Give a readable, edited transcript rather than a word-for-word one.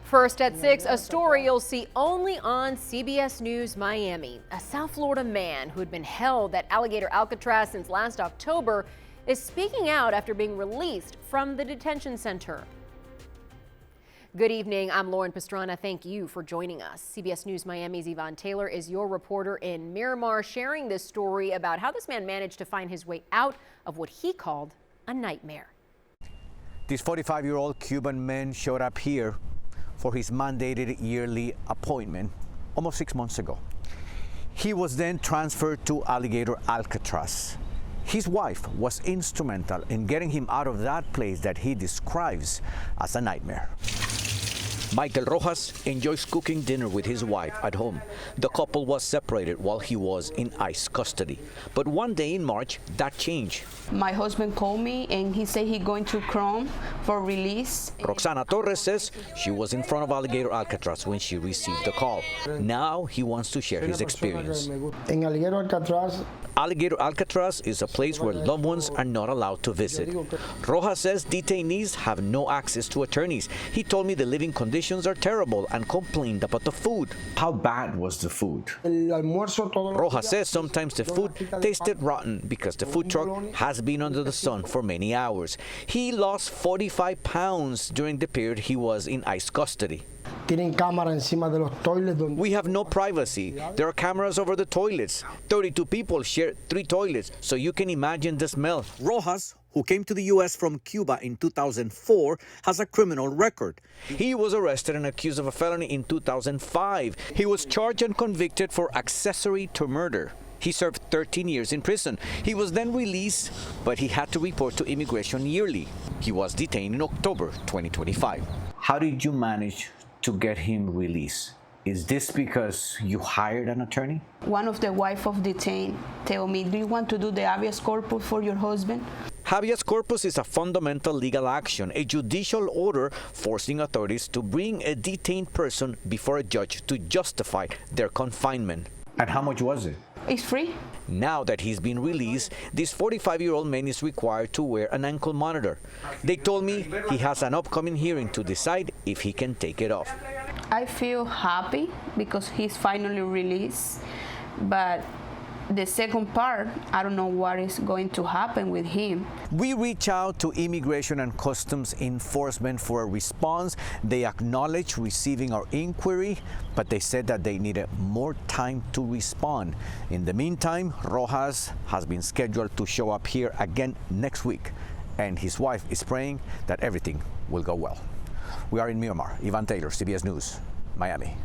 First at 6, a story you'll see only on CBS News Miami. A South Florida man who had been held at Alligator Alcatraz since last October is speaking out after being released from the detention center. Good evening, I'm Lauren Pastrana. Thank you for joining us. CBS News Miami's Yvonne Taylor is your reporter in Miramar, sharing this story about how this man managed to find his way out of what he called a nightmare. This 45-year-old Cuban man showed up here for his mandated yearly appointment almost 6 months ago. He was then transferred to Alligator Alcatraz. His wife was instrumental in getting him out of that place that he describes as a nightmare. Maikel Rojas enjoys cooking dinner with his wife at home. The couple was separated while he was in ICE custody. But one day in March, that changed. My husband called me and he said he's going to Chrome for release. Roxana Torres says she was in front of Alligator Alcatraz when she received the call. Now he wants to share his experience. In Alligator Alcatraz is a place where loved ones are not allowed to visit. Rojas says detainees have no access to attorneys. He told me the living conditions are terrible and complained about the food. How bad was the food? Rojas says sometimes the food tasted rotten because the food truck has been under the sun for many hours. He lost 45 pounds during the period he was in ICE custody. We have no privacy. There are cameras over the toilets. 32 people share 3 toilets, so you can imagine the smell. Rojas, who came to the U.S. from Cuba in 2004, has a criminal record. He was arrested and accused of a felony in 2005. He was charged and convicted for accessory to murder. He served 13 years in prison. He was then released, but he had to report to immigration yearly. He was detained in October 2025. How did you manage to get him released? Is this because you hired an attorney? One of the wife of detained tell me, do you want to do the habeas corpus for your husband? Habeas corpus is a fundamental legal action, a judicial order forcing authorities to bring a detained person before a judge to justify their confinement. And how much was it? It's free. Now that he's been released, this 45-year-old man is required to wear an ankle monitor. They told me he has an upcoming hearing to decide if he can take it off. I feel happy because he's finally released, but the second part, I don't know what is going to happen with him. We reached out to Immigration and Customs Enforcement for a response. They acknowledged receiving our inquiry, but they said that they needed more time to respond. In the meantime, Rojas has been scheduled to show up here again next week, and his wife is praying that everything will go well. We are in Miramar. Yvonne Taylor, CBS News, Miami.